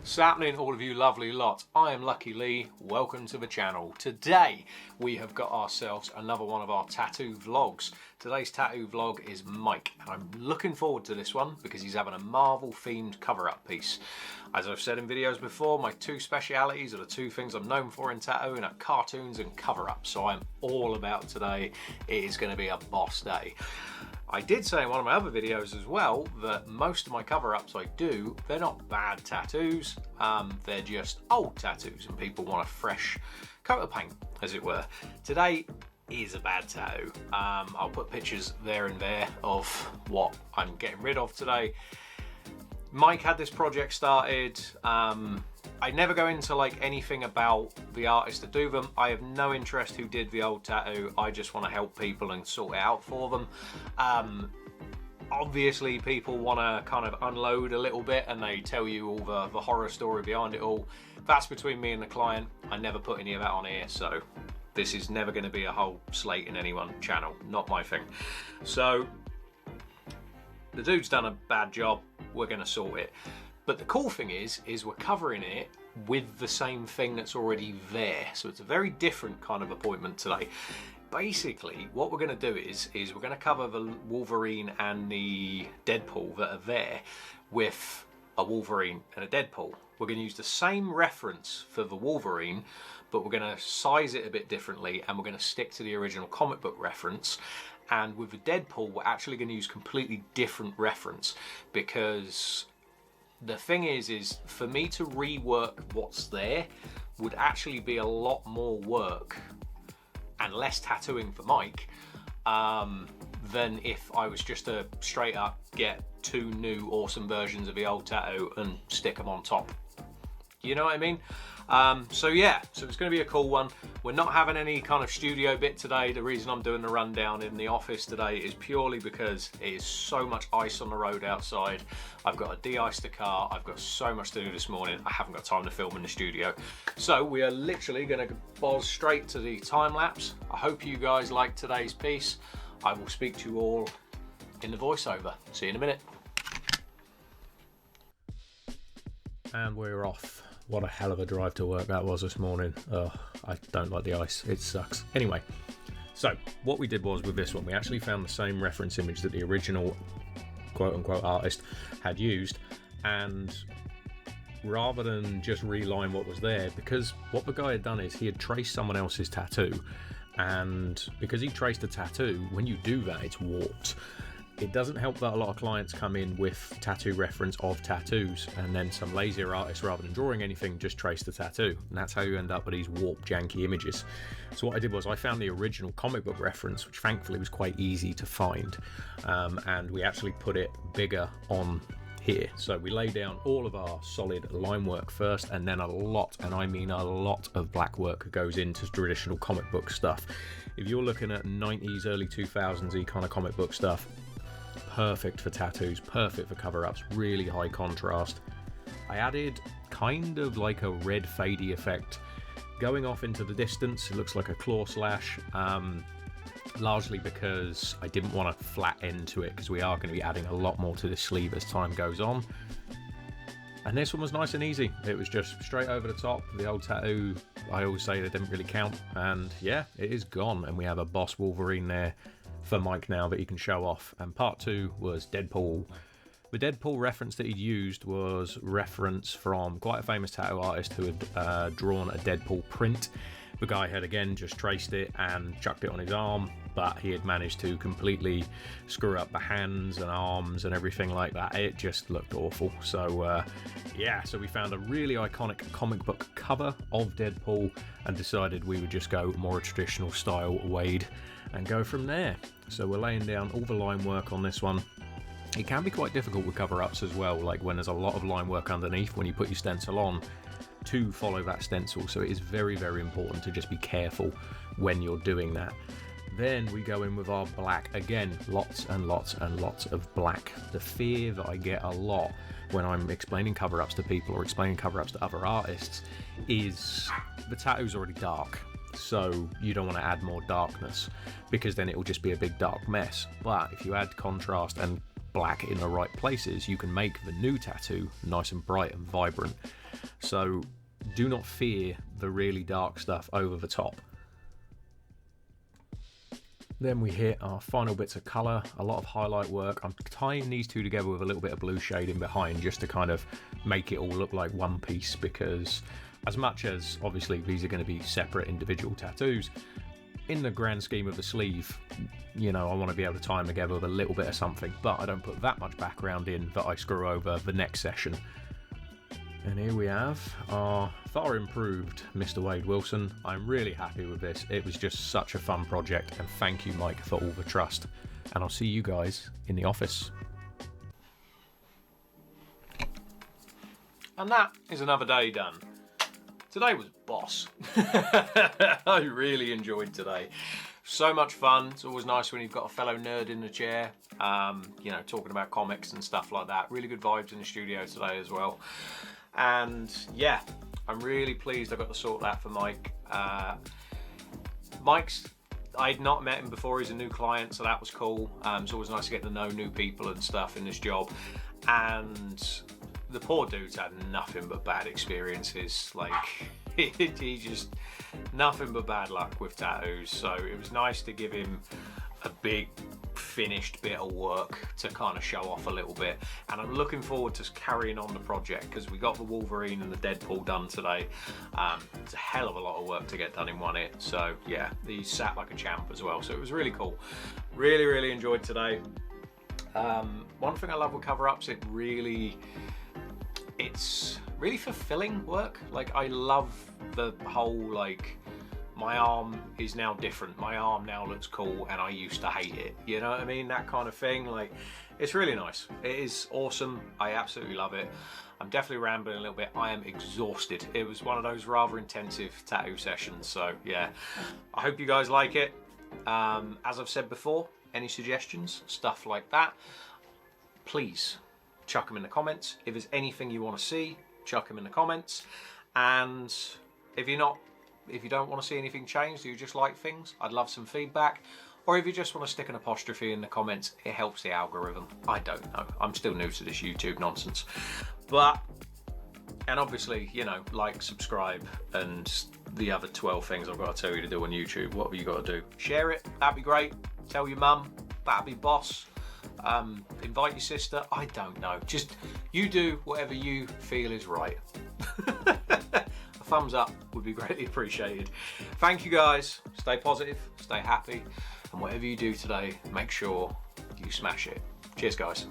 What's happening, all of you lovely lot? I am Lucky Lee. Welcome to the channel. Today we have got ourselves another one of our tattoo vlogs. Today's tattoo vlog is Mike, and I'm looking forward to this one because he's having a Marvel themed cover-up piece. As I've said in videos before, my two specialities are the two things I'm known for in tattooing are cartoons and cover-ups, so I'm all about today. It is going to be a boss day. I did say in one of my other videos as well that most of my cover-ups I do, they're not bad tattoos, they're just old tattoos and people want a fresh coat of paint, as it were. Today is a bad tattoo. I'll put pictures there and there of what I'm getting rid of today. Mike had this project started. I never go into like anything about the artists that do them. I have no interest who did the old tattoo. I just want to help people and sort it out for them. Obviously people want to kind of unload a little bit and they tell you all the horror story behind it all. That's between me and the client. I never put any of that on here, so this is never going to be a whole slate in any one channel. Not my thing. So the dude's done a bad job. We're going to sort it. But the cool thing is we're covering it with the same thing that's already there. So it's a very different kind of appointment today. Basically, what we're going to do is we're going to cover the Wolverine and the Deadpool that are there with a Wolverine and a Deadpool. We're going to use the same reference for the Wolverine, but we're going to size it a bit differently and we're going to stick to the original comic book reference. And with the Deadpool, we're actually going to use completely different reference because the thing is for me to rework what's there would actually be a lot more work and less tattooing for Mike than if I was just to straight up get two new awesome versions of the old tattoo and stick them on top. You know what I mean? So yeah, so it's going to be a cool one. We're not having any kind of studio bit today. The reason I'm doing the rundown in the office today is purely because it is so much ice on the road outside. I've got to de-ice the car. I've got so much to do this morning. I haven't got time to film in the studio. So we are literally going to buzz straight to the time lapse. I hope you guys like today's piece. I will speak to you all in the voiceover. See you in a minute. And we're off. What a hell of a drive to work that was this morning. Oh, I don't like the ice. It sucks. Anyway, so what we did was with this one, we actually found the same reference image that the original quote-unquote artist had used, and rather than just reline what was there, because what the guy had done is he had traced someone else's tattoo, and because he traced a tattoo, when you do that, it's warped. It doesn't help that a lot of clients come in with tattoo reference of tattoos and then some lazier artists, rather than drawing anything, just trace the tattoo, and that's how you end up with these warped janky images. So what I did was I found the original comic book reference, which thankfully was quite easy to find, and we actually put it bigger on here. So we lay down all of our solid line work first, and then a lot, and I mean a lot, of black work goes into traditional comic book stuff. If you're looking at 90s, early 2000s kind of comic book stuff, perfect for tattoos, perfect for cover-ups, really high contrast. I added kind of like a red fadey effect going off into the distance. It looks like a claw slash, largely because I didn't want a flat end to it, because we are going to be adding a lot more to this sleeve as time goes on. And this one was nice and easy. It was just straight over the top. The old tattoo, I always say, they didn't really count, and yeah, it is gone, and we have a boss Wolverine there for Mike now that he can show off. And part two was Deadpool. The Deadpool reference that he'd used was reference from quite a famous tattoo artist who had drawn a Deadpool print. The guy had again just traced it and chucked it on his arm, but he had managed to completely screw up the hands and arms and everything like that. It just looked awful. So yeah, so we found a really iconic comic book cover of Deadpool and decided we would just go more traditional style Wade and go from there. So we're laying down all the line work on this one. It can be quite difficult with cover-ups as well, like when there's a lot of line work underneath when you put your stencil on, to follow that stencil. So it is very, very important to just be careful when you're doing that. Then we go in with our black. Again, lots and lots and lots of black. The fear that I get a lot when I'm explaining cover-ups to people or explaining cover-ups to other artists is the tattoo's already dark. So you don't want to add more darkness, because then it will just be a big dark mess. But if you add contrast and black in the right places, you can make the new tattoo nice and bright and vibrant. So do not fear the really dark stuff over the top. Then we hit our final bits of colour, a lot of highlight work. I'm tying these two together with a little bit of blue shading behind just to kind of make it all look like one piece, because as much as obviously these are going to be separate individual tattoos, in the grand scheme of the sleeve, you know, I want to be able to tie them together with a little bit of something, but I don't put that much background in that I screw over the next session. And here we have our far improved Mr. Wade Wilson. I'm really happy with this. It was just such a fun project, and thank you, Mike, for all the trust. And I'll see you guys in the office. And that is another day done. Today was boss. I really enjoyed today. So much fun. It's always nice when you've got a fellow nerd in the chair, you know, talking about comics and stuff like that. Really good vibes in the studio today as well. And yeah, I'm really pleased I got to sort that for Mike. I'd not met him before, he's a new client, so that was cool. It's always nice to get to know new people and stuff in this job. And the poor dude's had nothing but bad experiences. Like, he just, nothing but bad luck with tattoos. So it was nice to give him a big finished bit of work to kind of show off a little bit, and I'm looking forward to carrying on the project because we got the Wolverine and the Deadpool done today. It's a hell of a lot of work to get done in one hit, so yeah, he sat like a champ as well, so it was really cool. Really enjoyed today. One thing I love with cover-ups, it's really fulfilling work. Like, I love the whole, like, my arm is now different, my arm now looks cool and I used to hate it, you know what I mean, that kind of thing. Like, it's really nice, it is awesome, I absolutely love it. I'm definitely rambling a little bit, I am exhausted. It was one of those rather intensive tattoo sessions, so yeah, I hope you guys like it. As I've said before, any suggestions, stuff like that, please chuck them in the comments. If there's anything you want to see, chuck them in the comments. And if you don't want to see anything changed, you just like things, I'd love some feedback. Or if you just want to stick an apostrophe in the comments, it helps the algorithm. I don't know, I'm still new to this YouTube nonsense. And obviously, you know, like, subscribe, and the other 12 things I've got to tell you to do on YouTube. What have you got to do? Share it, that'd be great. Tell your mum, that'd be boss. Invite your sister, I don't know. Just, you do whatever you feel is right. A thumbs up would be greatly appreciated. Thank you guys, stay positive, stay happy, and whatever you do today, make sure you smash it. Cheers guys.